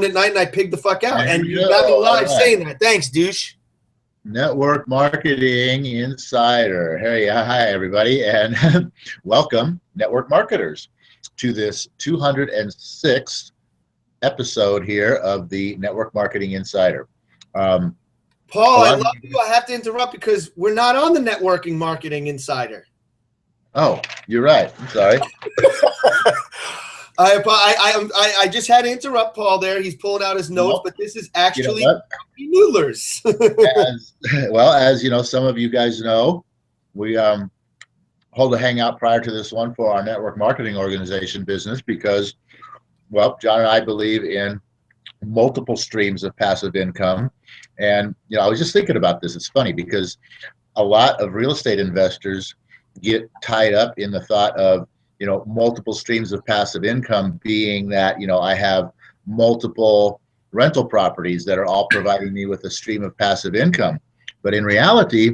at night and I pigged the fuck out. There And you you got me go. live All right. saying that. Thanks, douche. Network Marketing Insider. Hey, hi, everybody, and welcome, network marketers, to this 206th episode here of the Network Marketing Insider. Paul, I love you. I have to interrupt because we're not on the Networking Marketing Insider. Oh, you're right. I'm sorry. I just had to interrupt Paul there. He's pulling out his notes, but this is actually Noodlers. as you know, some of you guys know, we hold a hangout prior to this one for our network marketing organization business because, well, John and I believe in multiple streams of passive income. And, you know, I was just thinking about this. It's funny because a lot of real estate investors get tied up in the thought of, you know, multiple streams of passive income being that, you know, I have multiple rental properties that are all providing me with a stream of passive income. But in reality,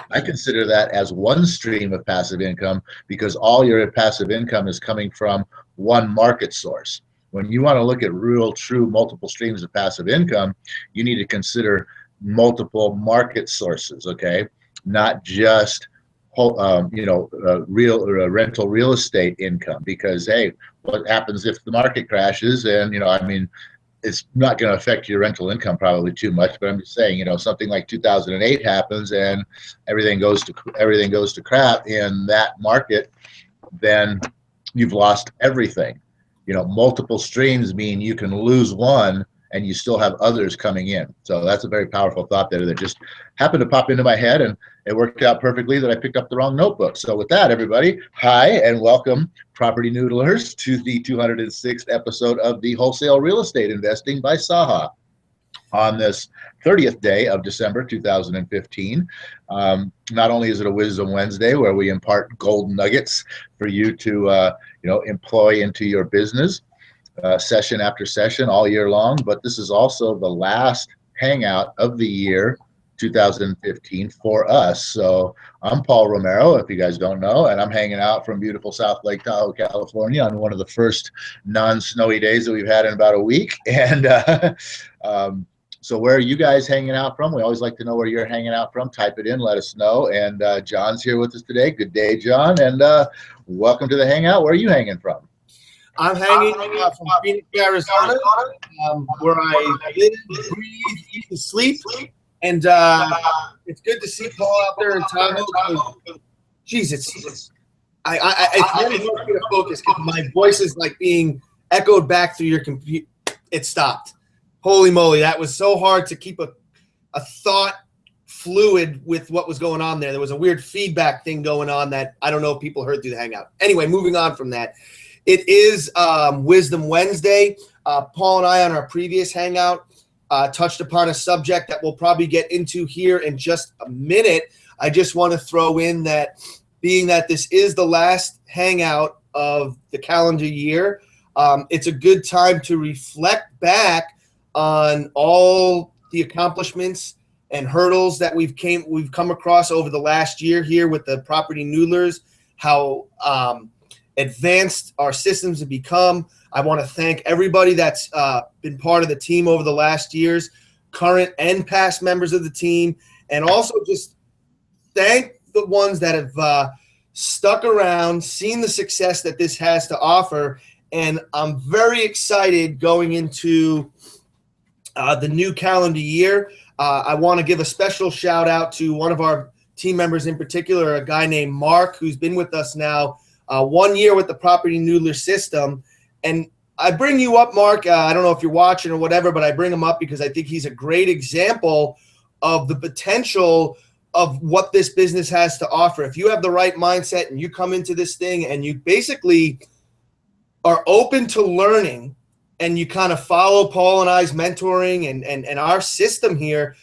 I consider that as one stream of passive income because all your passive income is coming from one market source. When you want to look at real, true multiple streams of passive income, you need to consider multiple market sources, okay? Not just rental real estate income, because hey, what happens if the market crashes? And it's not going to affect your rental income probably too much, but I'm just saying, something like 2008 happens and everything goes to crap in that market, then you've lost everything. Multiple streams mean you can lose one and you still have others coming in. So that's a very powerful thought there that just happened to pop into my head, and it worked out perfectly that I picked up the wrong notebook. So with that, everybody, hi, and welcome, Property Noodlers, to the 206th episode of the Wholesale Real Estate Investing by SAHA on this 30th day of December 2015. Not only is it a Wisdom Wednesday where we impart gold nuggets for you to employ into your business, session after session all year long, but this is also the last hangout of the year 2015 for us. So I'm Paul Romero, if you guys don't know, and I'm hanging out from beautiful South Lake Tahoe, California on one of the first non-snowy days that we've had in about a week. And so where are you guys hanging out from? We always like to know where you're hanging out from. Type it in, let us know. And John's here with us today. Good day, John, and welcome to the hangout. Where are you hanging from? I'm hanging from Phoenix, Arizona, where I live, breathe, eat, and sleep. And it's good to see Paul out there in Tahoe. Jeez, it's very hard for me to focus because my voice is like being echoed back through your computer. It stopped. Holy moly, that was so hard to keep a thought fluid with what was going on there. There was a weird feedback thing going on that I don't know if people heard through the hangout. Anyway, moving on from that. It is Wisdom Wednesday. Paul and I on our previous hangout touched upon a subject that we'll probably get into here in just a minute. I just want to throw in that being that this is the last hangout of the calendar year, it's a good time to reflect back on all the accomplishments and hurdles that we've come across over the last year here with the Property Noodlers, how advanced our systems have become. I want to thank everybody that's been part of the team over the last years, current and past members of the team, and also just thank the ones that have stuck around, seen the success that this has to offer. And I'm very excited going into the new calendar year. I want to give a special shout out to one of our team members in particular, a guy named Mark, who's been with us now 1 year with the Property Noodler system. And I bring you up, Mark. I don't know if you're watching or whatever, but I bring him up because I think he's a great example of the potential of what this business has to offer. If you have the right mindset and you come into this thing and you basically are open to learning and you kind of follow Paul and I's mentoring and our system here,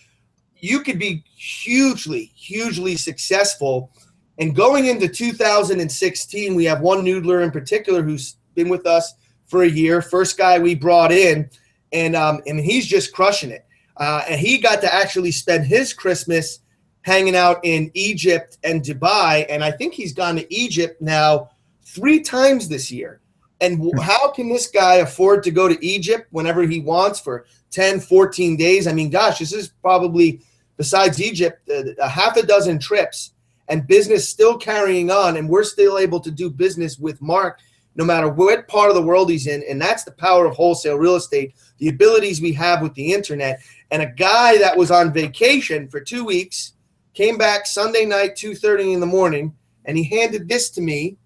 you could be hugely, hugely successful. And going into 2016, we have one noodler in particular who's been with us for a year. First guy we brought in, and he's just crushing it. And he got to actually spend his Christmas hanging out in Egypt and Dubai. And I think he's gone to Egypt now 3 times this year. And how can this guy afford to go to Egypt whenever he wants for 10, 14 days? I mean, gosh, this is probably, besides Egypt, a half a dozen trips, and business still carrying on. And we're still able to do business with Mark no matter what part of the world he's in. And that's the power of wholesale real estate, the abilities we have with the internet. And a guy that was on vacation for 2 weeks came back Sunday night, 2:30 in the morning, and he handed this to me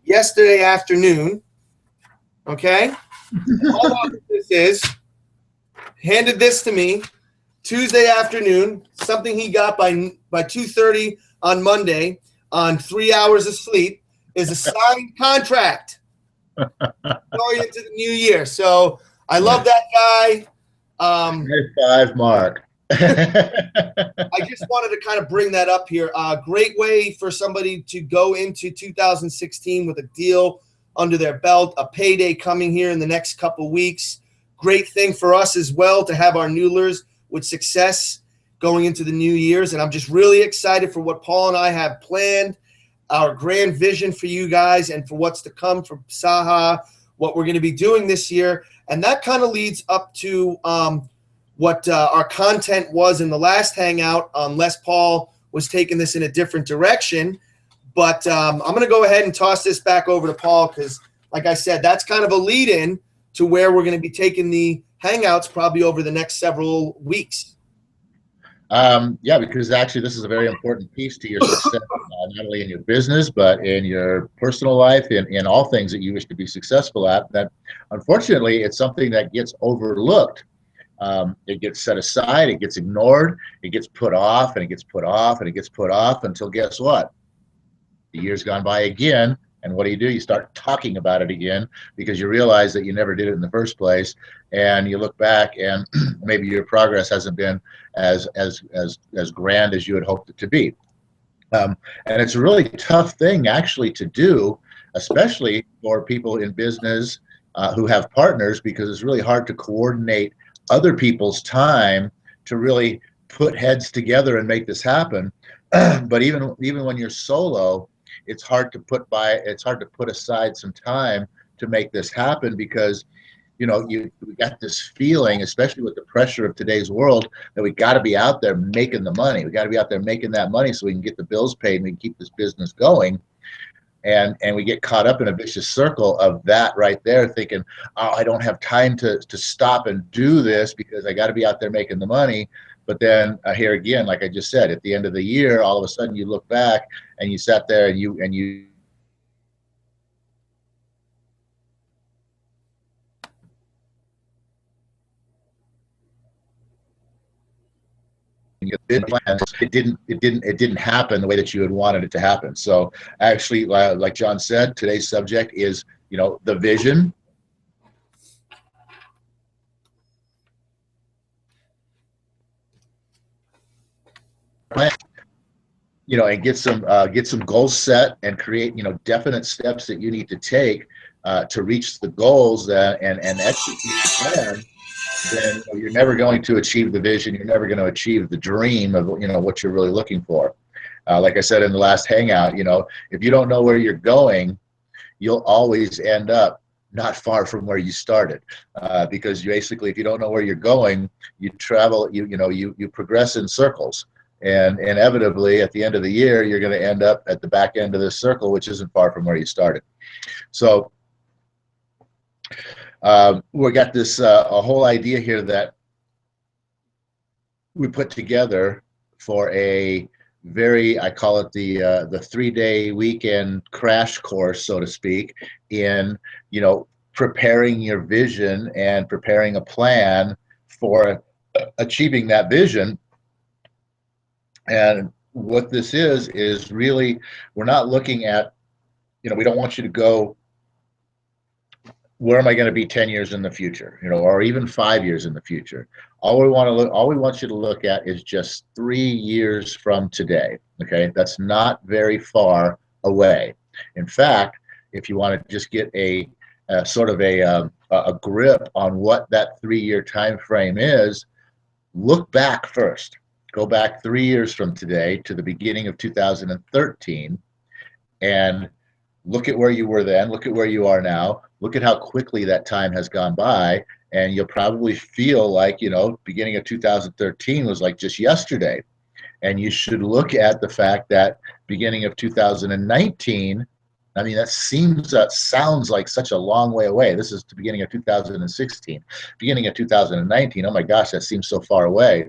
yesterday afternoon. Okay? All of this is, handed this to me Tuesday afternoon, something he got by 2:30 on Monday on 3 hours of sleep, is a signed contract going into the new year. So I love that guy. High five, Mark. I just wanted to kind of bring that up here. Great way for somebody to go into 2016 with a deal under their belt, a payday coming here in the next couple weeks. Great thing for us as well to have our Noodlers with success going into the new years. And I'm just really excited for what Paul and I have planned, our grand vision for you guys and for what's to come for SAHA, what we're going to be doing this year. And that kind of leads up to what our content was in the last hangout, unless Paul was taking this in a different direction. But I'm going to go ahead and toss this back over to Paul because, like I said, that's kind of a lead-in to where we're going to be taking the hangouts probably over the next several weeks. Yeah, because actually this is a very important piece to your success, not only in your business, but in your personal life, in all things that you wish to be successful at. That, unfortunately, it's something that gets overlooked. It gets set aside, it gets ignored, it gets put off, and it gets put off, and it gets put off until guess what? The year's gone by again, and what do? You start talking about it again because you realize that you never did it in the first place, and you look back and maybe your progress hasn't been as grand as you had hoped it to be. And it's a really tough thing actually to do, especially for people in business who have partners, because it's really hard to coordinate other people's time to really put heads together and make this happen. But even when you're solo, it's hard to put aside some time to make this happen because you got this feeling, especially with the pressure of today's world, that we got to be out there making the money. We got to be out there making that money so we can get the bills paid and we can keep this business going. And we get caught up in a vicious circle of that right there, thinking, oh, I don't have time to stop and do this because I got to be out there making the money. But then here again, like I just said, at the end of the year, all of a sudden you look back and you sat there and you it didn't happen the way that you had wanted it to happen. So actually, like John said, today's subject is the vision, and get some goals set and create definite steps that you need to take to reach the goals and execute the plan. Then you're never going to achieve the vision. You're never going to achieve the dream of what you're really looking for. Like I said in the last hangout, if you don't know where you're going, you'll always end up not far from where you started, because you basically, if you don't know where you're going, you travel, you progress in circles, and inevitably at the end of the year, you're going to end up at the back end of this circle, which isn't far from where you started. So we got this a whole idea here that we put together for a very, I call it the 3-day weekend crash course, so to speak, in preparing your vision and preparing a plan for achieving that vision. And what this is really, we're not looking at, we don't want you to go, where am I going to be 10 years in the future, or even 5 years in the future? All we want you to look at is just 3 years from today. Okay, that's not very far away. In fact, if you want to just get a sort of a grip on what that 3-year time frame is, look back first. Go back 3 years from today to the beginning of 2013, and look at where you were then, look at where you are now, look at how quickly that time has gone by, and you'll probably feel like, you know, beginning of 2013 was like just yesterday. And you should look at the fact that beginning of 2019, I mean, that sounds like such a long way away. This is the beginning of 2016. Beginning of 2019, oh my gosh, that seems so far away.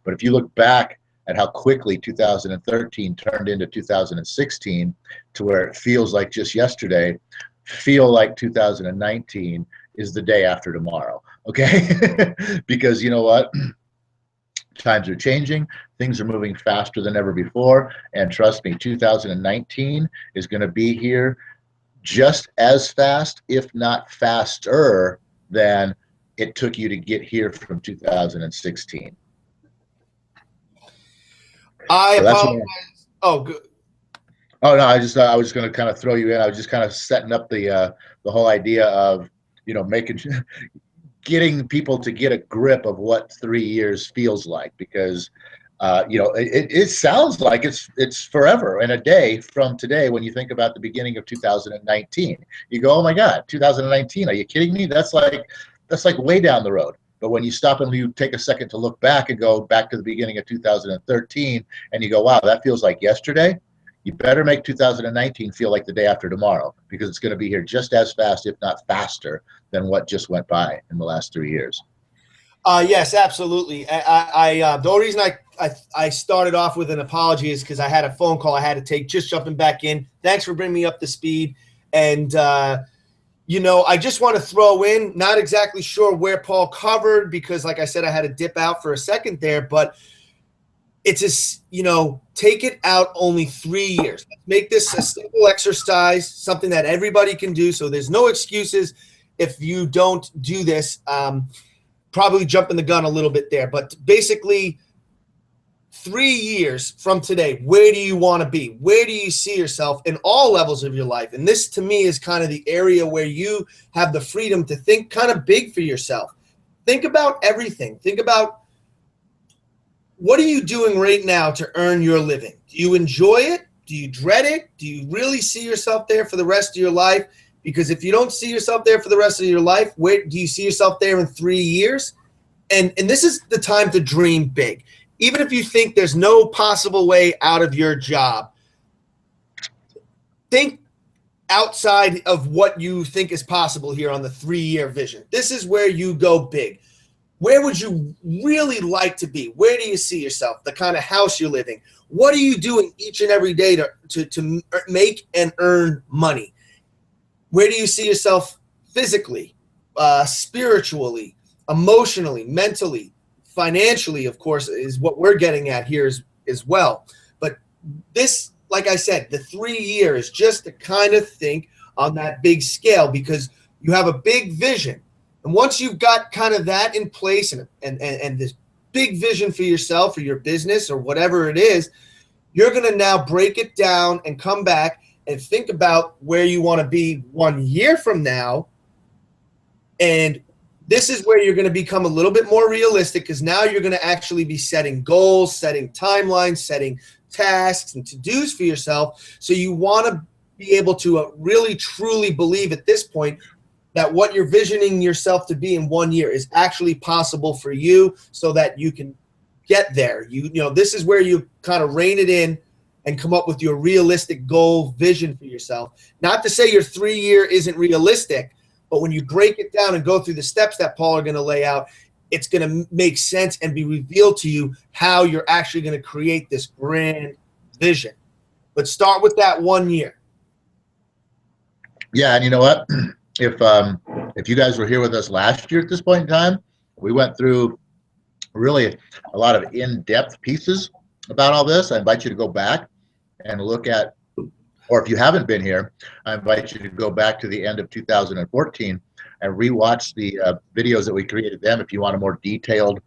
But if you look back at how quickly 2013 turned into 2016 to where it feels like just yesterday, feel like 2019 is the day after tomorrow, okay? Because you know what? Times are changing, things are moving faster than ever before, and trust me, 2019 is going to be here just as fast, if not faster, than it took you to get here from 2016. I apologize. Oh, good. Oh no, I was going to kind of throw you in. I was just kind of setting up the whole idea of, you know, getting people to get a grip of what 3 years feels like, because you know, it sounds like it's forever and a day from today. When you think about the beginning of 2019, you go, oh my God, 2019, are you kidding me? That's like way down the road. But when you stop and you take a second to look back and go back to the beginning of 2013 and you go, wow, that feels like yesterday, you better make 2019 feel like the day after tomorrow, because it's going to be here just as fast, if not faster, than what just went by in the last 3 years. Yes, absolutely. The only reason I started off with an apology is because I had a phone call I had to take, just jumping back in. Thanks for bringing me up to speed. And, you know, I just want to throw in, not exactly sure where Paul covered, because like I said, I had to dip out for a second there, but it's just, you know, take it out only 3 years. Make this a simple exercise, something that everybody can do. So there's no excuses if you don't do this. Probably jumping the gun a little bit there, but basically 3 years from today, where do you want to be? Where do you see yourself in all levels of your life? And this to me is kind of the area where you have the freedom to think kind of big for yourself. Think about everything. Think about, what are you doing right now to earn your living? Do you enjoy it? Do you dread it? Do you really see yourself there for the rest of your life? Because if you don't see yourself there for the rest of your life, where do you see yourself there in 3 years? And this is the time to dream big. Even if you think there's no possible way out of your job, think outside of what you think is possible here on the 3-year vision. This is where you go big. Where would you really like to be? Where do you see yourself? The kind of house you're living. What are you doing each and every day to make and earn money? Where do you see yourself physically, spiritually, emotionally, mentally, financially, of course, is what we're getting at here as well. But this, like I said, the 3 years, just to kind of think on that big scale, because you have a big vision. And once you've got kind of that in place and this big vision for yourself or your business or whatever it is, you're going to now break it down and come back and think about where you want to be 1 year from now. And this is where you're going to become a little bit more realistic, because now you're going to actually be setting goals, setting timelines, setting tasks and to-dos for yourself. So you want to be able to really, truly believe at this point that what you're visioning yourself to be in 1 year is actually possible for you, so that you can get there. You know, this is where you kind of rein it in and come up with your realistic goal vision for yourself. Not to say your 3 year isn't realistic, but when you break it down and go through the steps that Paul are going to lay out, it's going to make sense and be revealed to you how you're actually going to create this grand vision. But start with that 1 year. Yeah, and you know what? If you guys were here with us last year at this point in time, we went through really a lot of in-depth pieces about all this. I invite you to go back and look at, or if you haven't been here, I invite you to go back to the end of 2014 and rewatch the videos that we created then if you want a more detailed,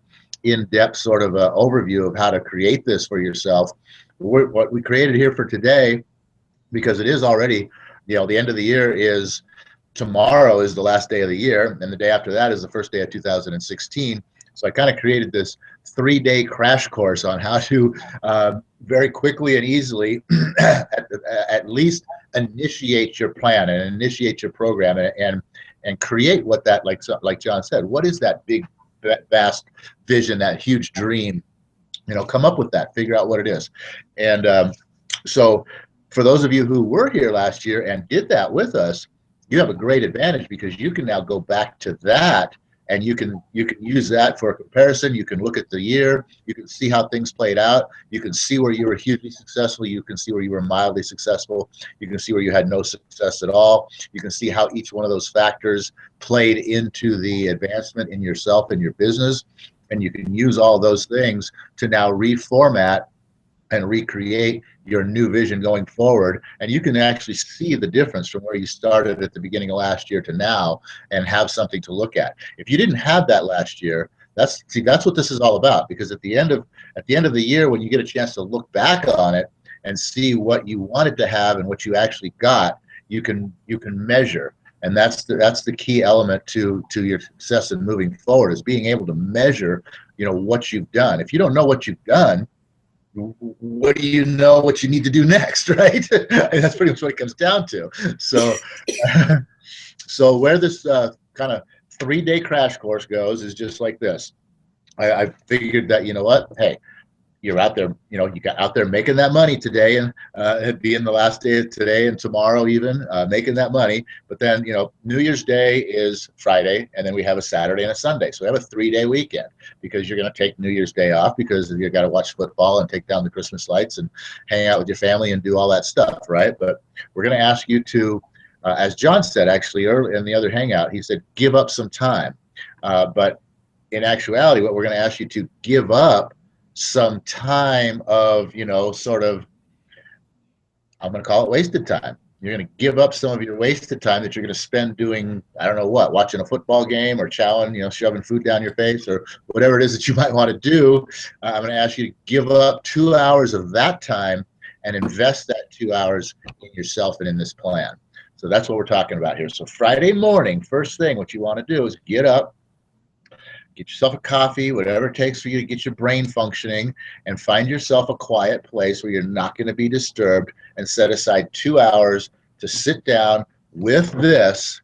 in-depth sort of overview of how to create this for yourself. What we created here for today, because it is already, you know, the end of the year is, tomorrow is the last day of the year, and the day after that is the first day of 2016. So I kind of created this 3-day crash course on how to very quickly and easily at least initiate your plan and initiate your program and create what that, like John said, what is that big, vast vision, that huge dream? Come up with that, figure out what it is. And so for those of you who were here last year and did that with us, you have a great advantage because you can now go back to that and you can use that for a comparison. You can look at the year, you can see how things played out, you can see where you were hugely successful, you can see where you were mildly successful, you can see where you had no success at all, you can see how each one of those factors played into the advancement in yourself and your business, and you can use all those things to now reformat and recreate your new vision going forward. And you can actually see the difference from where you started at the beginning of last year to now and have something to look at. If you didn't have that last year, that's what this is all about. Because at the end of the year, when you get a chance to look back on it and see what you wanted to have and what you actually got, you can measure. And that's the key element to your success in moving forward, is being able to measure, what you've done. If you don't know what you've done, what do you know what you need to do next, right? And that's pretty much what it comes down to. So, so where this kind of 3-day crash course goes is just like this. I figured that, what, hey, you're out there, you got out there making that money today, and it'd be in the last day of today and tomorrow even, making that money. But then, New Year's Day is Friday, and then we have a Saturday and a Sunday. So we have a 3-day weekend because you're going to take New Year's Day off because you got to watch football and take down the Christmas lights and hang out with your family and do all that stuff, right? But we're going to ask you to, as John said, actually, early in the other hangout, he said, give up some time. But in actuality, what we're going to ask you to give up some time of, sort of, I'm going to call it wasted time. You're going to give up some of your wasted time that you're going to spend doing, I don't know what, watching a football game or chowing, shoving food down your face or whatever it is that you might want to do. I'm going to ask you to give up 2 hours of that time and invest that 2 hours in yourself and in this plan. So that's what we're talking about here. So Friday morning, first thing, what you want to do is get up, get yourself a coffee, whatever it takes for you to get your brain functioning, and find yourself a quiet place where you're not going to be disturbed, and set aside 2 hours to sit down with this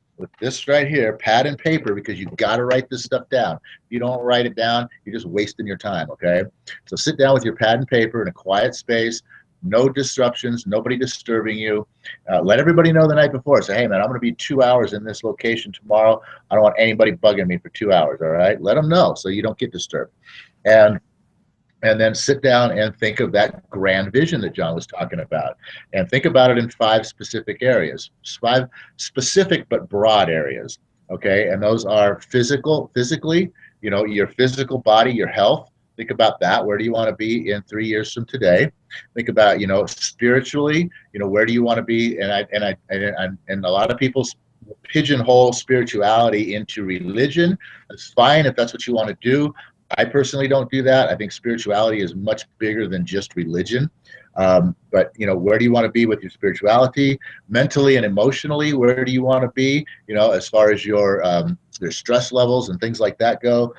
right here, pad and paper, because you've got to write this stuff down. If you don't write it down, you're just wasting your time, okay? So sit down with your pad and paper in a quiet space, no disruptions, nobody disturbing you. Let everybody know the night before. Say, hey, man, I'm going to be 2 hours in this location tomorrow. I don't want anybody bugging me for 2 hours, all right? Let them know so you don't get disturbed. And then sit down and think of that grand vision that John was talking about. And think about it in 5 specific areas, 5 specific but broad areas, okay? And those are physically, your physical body, your health. Think about that. Where do you want to be in 3 years from today? Think about, spiritually, where do you want to be? And a lot of people pigeonhole spirituality into religion. That's fine if that's what you want to do. I personally don't do that. I think spirituality is much bigger than just religion. But, where do you want to be with your spirituality? Mentally and emotionally, where do you want to be, as far as your stress levels and things like that go?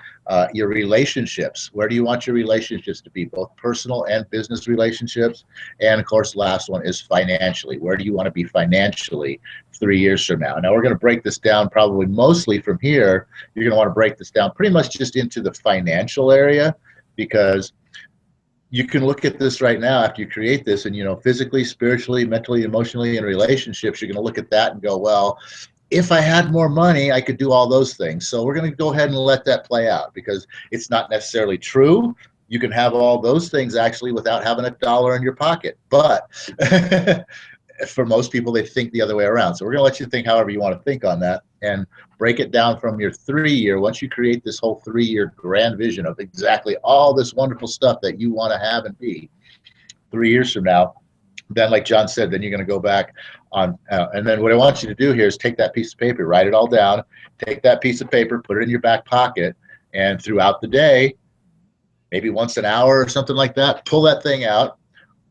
Your relationships, where do you want your relationships to be, both personal and business relationships? And of course, last one is financially. Where do you want to be financially 3 years from now? Now, we're going to break this down probably mostly from here. You're going to want to break this down pretty much just into the financial area, because you can look at this right now after you create this, and physically, spiritually, mentally, emotionally, and relationships, you're going to look at that and go, well, if I had more money, I could do all those things. So we're going to go ahead and let that play out, because it's not necessarily true. You can have all those things actually without having $1 in your pocket. But for most people, they think the other way around. So we're going to let you think however you want to think on that, and break it down from your 3-year. Once you create this whole 3-year grand vision of exactly all this wonderful stuff that you want to have and be 3 years from now, then, like John said, then you're going to go back on, and then what I want you to do here is take that piece of paper, write it all down, take that piece of paper, put it in your back pocket, and throughout the day, maybe once an hour or something like that, pull that thing out,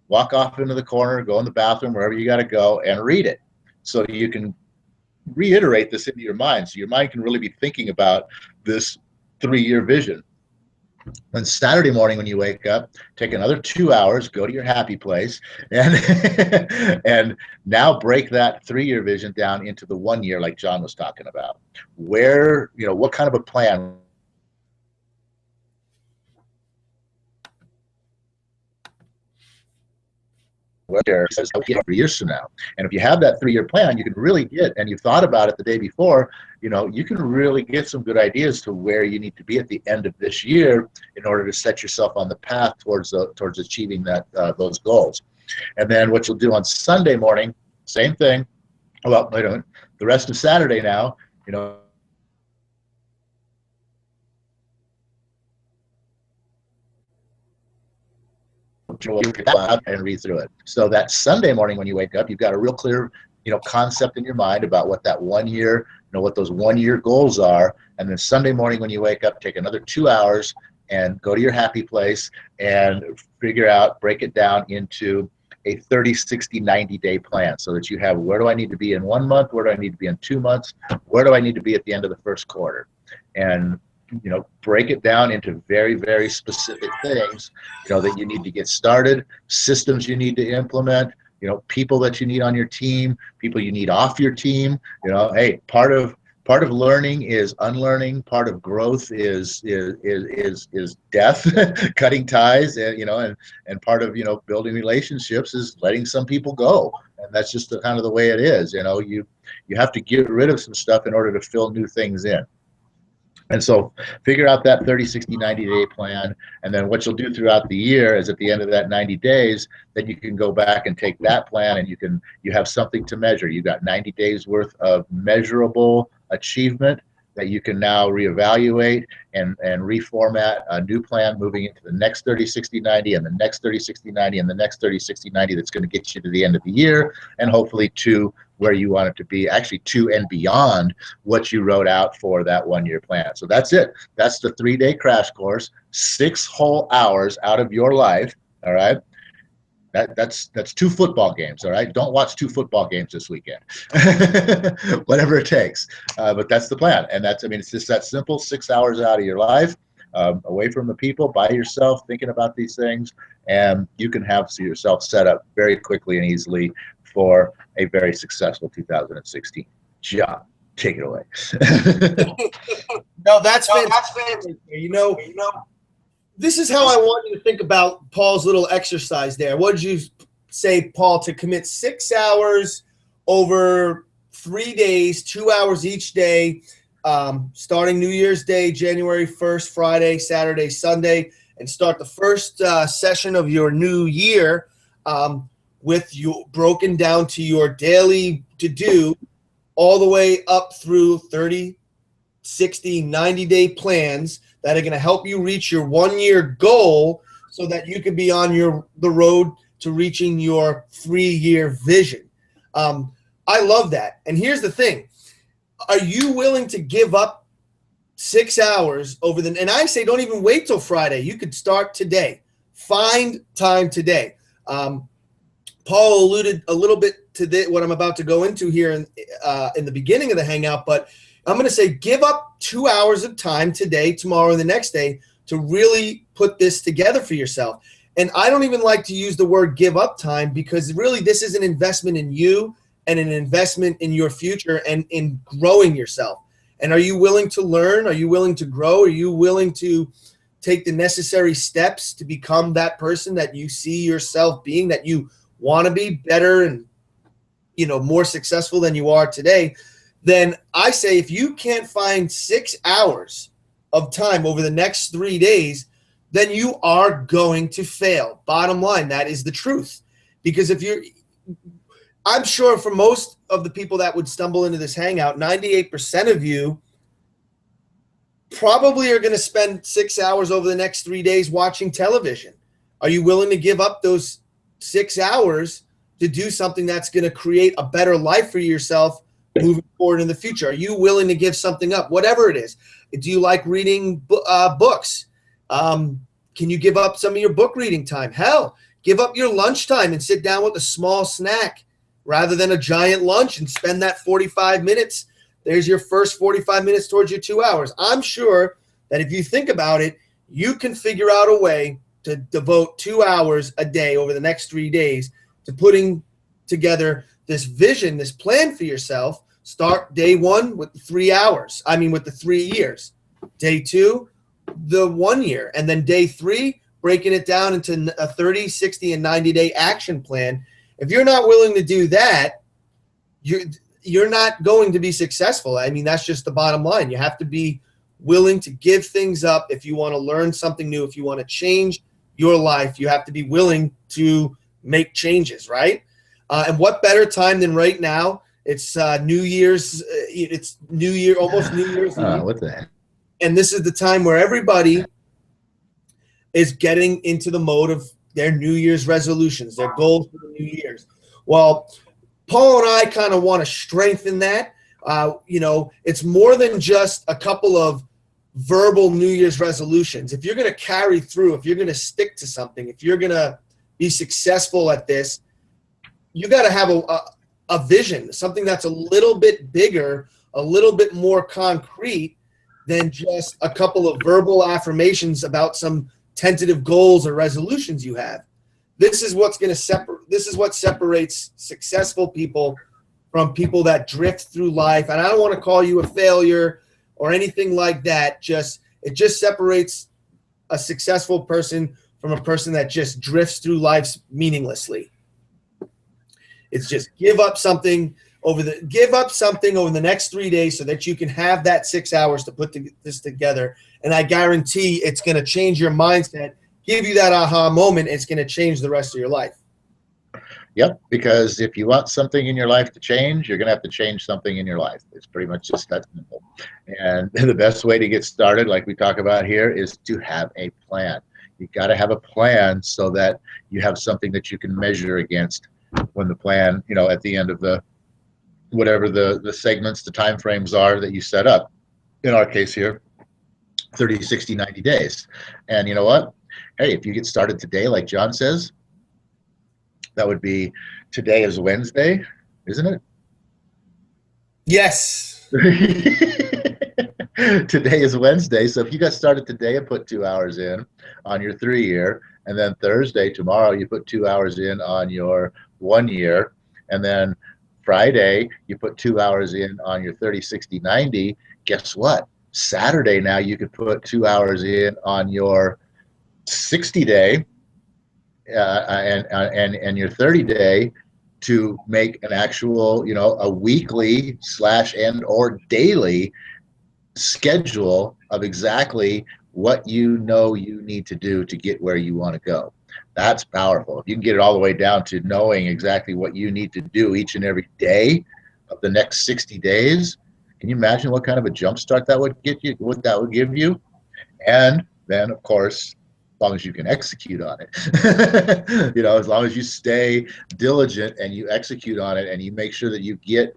walk off into the corner, go in the bathroom, wherever you got to go, and read it. So you can reiterate this into your mind. So your mind can really be thinking about this 3-year vision. Then Saturday morning when you wake up, take another 2 hours, go to your happy place, and and now break that 3-year vision down into the 1 year, like John was talking about. Where, what kind of a plan? Says 3 years from now. And if you have that 3-year plan, you can really get, and you've thought about it the day before, you can really get some good ideas to where you need to be at the end of this year in order to set yourself on the path towards achieving those goals. And then what you'll do on Sunday morning, same thing. Well, wait a minute. The rest of Saturday now, and read through it. So that Sunday morning when you wake up, you've got a real clear, concept in your mind about what that 1 year, what those 1 year goals are. And then Sunday morning when you wake up, take another 2 hours and go to your happy place and break it down into a 30, 60, 90-day plan so that you have, where do I need to be in 1 month? Where do I need to be in 2 months? Where do I need to be at the end of the first quarter? And break it down into very, very specific things, that you need to get started, systems you need to implement, people that you need on your team, people you need off your team. Hey, part of learning is unlearning. Part of growth is death, cutting ties, and part of building relationships is letting some people go. And that's just kind of the way it is. You have to get rid of some stuff in order to fill new things in. And so figure out that 30, 60, 90-day plan. And then what you'll do throughout the year is at the end of that 90 days, then you can go back and take that plan and you have something to measure. You've got 90 days worth of measurable achievement that you can now reevaluate and reformat a new plan moving into the next 30, 60, 90 and the next 30, 60, 90 and the next 30, 60, 90 that's going to get you to the end of the year and hopefully to where you want it to be, actually to and beyond what you wrote out for that 1 year plan. So that's it. That's the 3-day crash course, 6 whole hours out of your life. All right. That's 2 football games. All right. Don't watch 2 football games this weekend, whatever it takes. But that's the plan. And it's just that simple. 6 hours out of your life, away from the people, by yourself, thinking about these things. And you can have yourself set up very quickly and easily for a very successful 2016. John, take it away. No, that's fantastic. This is how I want you to think about Paul's little exercise there. What did you say, Paul, to commit 6 hours over 3 days, 2 hours each day, starting New Year's Day, January 1st, Friday, Saturday, Sunday, and start the first session of your new year with you broken down to your daily to-do all the way up through 30, 60, 90-day plans that are going to help you reach your 1 year goal so that you can be on the road to reaching your 3-year vision. I love that. And here's the thing. Are you willing to give up 6 hours and I say don't even wait till Friday. You could start today. Find time today. Paul alluded a little bit to what I'm about to go into here in the beginning of the Hangout, but I'm going to say give up 2 hours of time today, tomorrow, and the next day to really put this together for yourself. And I don't even like to use the word give up time because really this is an investment in you and an investment in your future and in growing yourself. And are you willing to learn? Are you willing to grow? Are you willing to take the necessary steps to become that person that you see yourself being, that you want to be better and more successful than you are today? Then I say if you can't find 6 hours of time over the next 3 days, then you are going to fail. Bottom line, that is the truth. Because I'm sure for most of the people that would stumble into this Hangout, 98% of you probably are going to spend 6 hours over the next 3 days watching television. Are you willing to give up those 6 hours to do something that's going to create a better life for yourself moving forward in the future? Are you willing to give something up, whatever it is? Do you like reading books? Can you give up some of your book reading time? Hell, give up your lunchtime and sit down with a small snack rather than a giant lunch and spend that 45 minutes. There's your first 45 minutes towards your 2 hours. I'm sure that if you think about it, you can figure out a way to devote 2 hours a day over the next 3 days to putting together this vision, this plan for yourself. Start day 1 with the 3 hours. With the 3 years. Day 2, the 1 year. And then day 3, breaking it down into a 30, 60, and 90-day action plan. If you're not willing to do that, you're not going to be successful. That's just the bottom line. You have to be willing to give things up if you want to learn something new. If you want to change your life, you have to be willing to make changes, right? And what better time than right now? It's New Year's. It's New Year, almost New Year's Eve. What the heck? And this is the time where everybody is getting into the mode of their New Year's resolutions, their goals for the New Year's. Well, Paul and I kind of want to strengthen that. It's more than just a couple of verbal New Year's resolutions. If you're going to carry through, if you're going to stick to something, if you're going to be successful at this, you got to have a vision, something that's a little bit bigger, a little bit more concrete than just a couple of verbal affirmations about some tentative goals or resolutions you have. This is what's going to separate. This is what separates successful people from people that drift through life. And I don't want to call you a failure or anything like that. It just separates a successful person from a person that just drifts through life meaninglessly. It's just give up something over the next 3 days so that you can have that 6 hours to put this together. And I guarantee it's going to change your mindset, give you that aha moment. It's going to change the rest of your life. Yep, because if you want something in your life to change, you're going to have to change something in your life. It's pretty much just that simple. And the best way to get started, like we talk about here, is to have a plan. You've got to have a plan so that you have something that you can measure against when the plan, at the end of whatever the segments, the time frames are that you set up. In our case here, 30, 60, 90 days. And you know what? Hey, if you get started today, like John says, that would be, today is Wednesday, isn't it? Yes. Today is Wednesday. So if you got started today and put 2 hours in on your 3 year, and then Thursday, tomorrow, you put 2 hours in on your 1 year, and then Friday, you put 2 hours in on your 30, 60, 90, guess what? Saturday now you could put 2 hours in on your 60 day and your 30 day to make an actual, a weekly / and or daily schedule of exactly what you need to do to get where you want to go. That's powerful. If you can get it all the way down to knowing exactly what you need to do each and every day of the next 60 days, can you imagine what kind of a jump start that would get you, what that would give you? And then, of course, as long as you can execute on it, as long as you stay diligent and you execute on it and you make sure that you get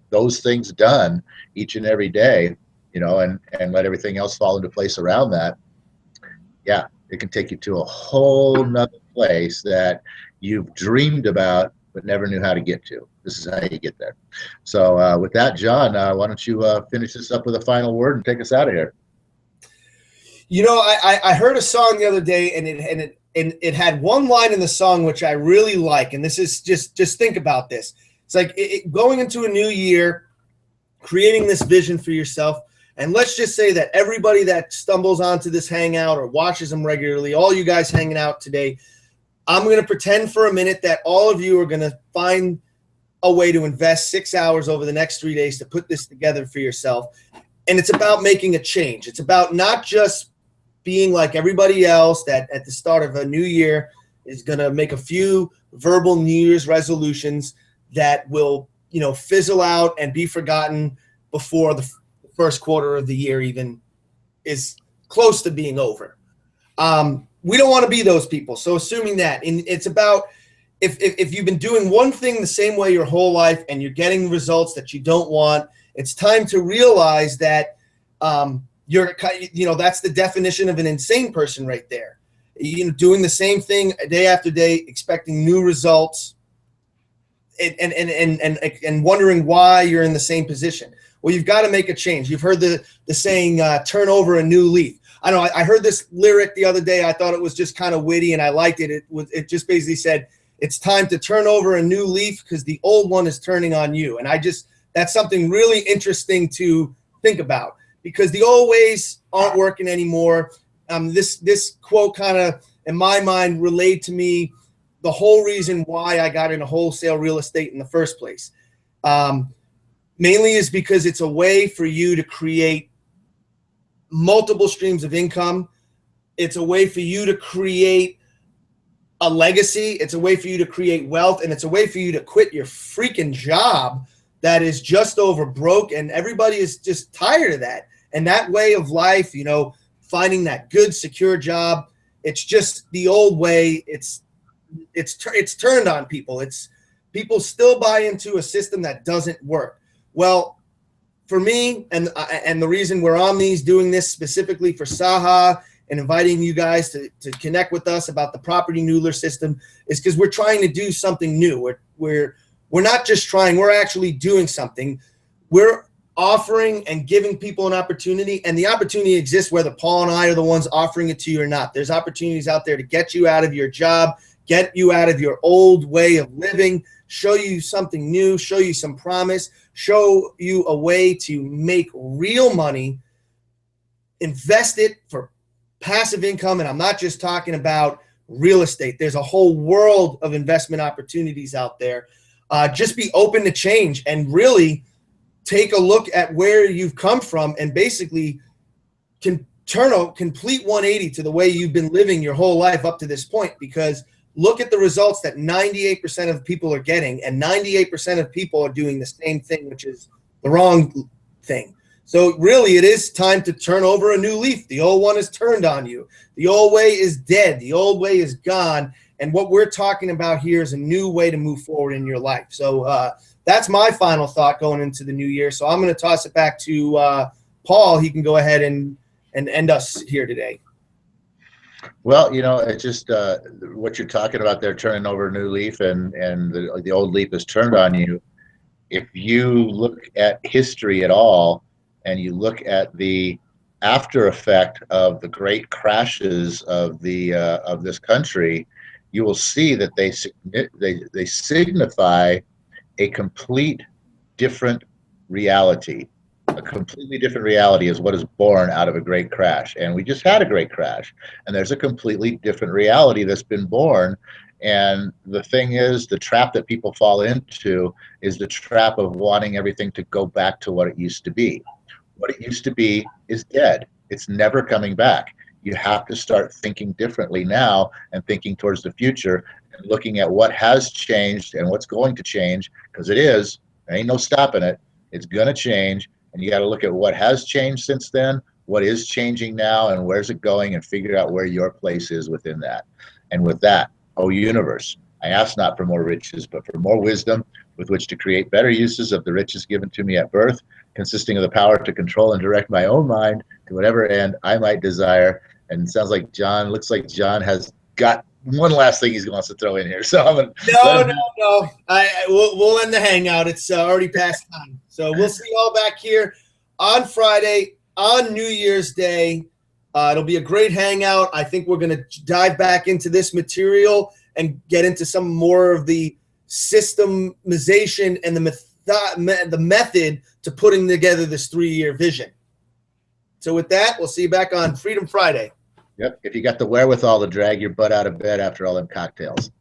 those things done each and every day, and let everything else fall into place around that. Yeah, it can take you to a whole nother place that you've dreamed about but never knew how to get to. This is how you get there. So with that, John, why don't you finish this up with a final word and take us out of here? I heard a song the other day, and it had one line in the song which I really like, and this is just think about this. It's like going into a new year, creating this vision for yourself. And let's just say that everybody that stumbles onto this hangout or watches them regularly, all you guys hanging out today, I'm going to pretend for a minute that all of you are going to find a way to invest 6 hours over the next 3 days to put this together for yourself. And it's about making a change. It's about not just being like everybody else that at the start of a new year is going to make a few verbal New Year's resolutions that will, fizzle out and be forgotten before the first quarter of the year even is close to being over. We don't want to be those people. So assuming that, and it's about if you've been doing one thing the same way your whole life and you're getting results that you don't want, it's time to realize that that's the definition of an insane person right there. Doing the same thing day after day, expecting new results, and wondering why you're in the same position. Well, you've got to make a change. You've heard the saying, turn over a new leaf. I don't know, I heard this lyric the other day. I thought it was just kind of witty and I liked it. It just basically said, it's time to turn over a new leaf because the old one is turning on you. And that's something really interesting to think about because the old ways aren't working anymore. This quote kind of, in my mind, relayed to me the whole reason why I got into wholesale real estate in the first place. Mainly is because it's a way for you to create multiple streams of income. It's a way for you to create a legacy. It's a way for you to create wealth, and it's a way for you to quit your freaking job that is just over broke, and everybody is just tired of that. And that way of life, you know, finding that good, secure job, it's just the old way. It's turned on people. People still buy into a system that doesn't work. Well, for me, and the reason we're on these, doing this specifically for SAHA and inviting you guys to connect with us about the Property Noodler system is because we're trying to do something new. We're not just trying, we're actually doing something. We're offering and giving people an opportunity, and the opportunity exists whether Paul and I are the ones offering it to you or not. There's opportunities out there to get you out of your job, get you out of your old way of living, show you something new, show you some promise, show you a way to make real money, invest it for passive income. And I'm not just talking about real estate. There's a whole world of investment opportunities out there. Just be open to change and really take a look at where you've come from and basically can turn a complete 180 to the way you've been living your whole life up to this point, because look at the results that 98% of people are getting, and 98% of people are doing the same thing, which is the wrong thing. So really, it is time to turn over a new leaf. The old one is turned on you. The old way is dead. The old way is gone. And what we're talking about here is a new way to move forward in your life. So that's my final thought going into the new year. So I'm going to toss it back to Paul. He can go ahead and end us here today. Well, you know, it's just what you're talking about there, turning over a new leaf, and the old leaf is turned on you. If you look at history at all, and you look at the after effect of the great crashes of this country, you will see that they signify a complete different reality. A completely different reality is what is born out of a great crash. And we just had a great crash. And there's a completely different reality that's been born. And the thing is, the trap that people fall into is the trap of wanting everything to go back to what it used to be. What it used to be is dead. It's never coming back. You have to start thinking differently now and thinking towards the future and looking at what has changed and what's going to change, because there ain't no stopping it. It's going to change. And you got to look at what has changed since then, what is changing now, and where's it going, and figure out where your place is within that. And with that, O universe, I ask not for more riches, but for more wisdom with which to create better uses of the riches given to me at birth, consisting of the power to control and direct my own mind to whatever end I might desire. And it sounds like looks like John has got one last thing he wants to throw in here. So I'm gonna No. We'll end the hangout. It's already past time. So we'll see you all back here on Friday, on New Year's Day. It'll be a great hangout. I think we're going to dive back into this material and get into some more of the systemization and the method to putting together this 3-year vision. So with that, we'll see you back on Freedom Friday. Yep. If you got the wherewithal to drag your butt out of bed after all them cocktails.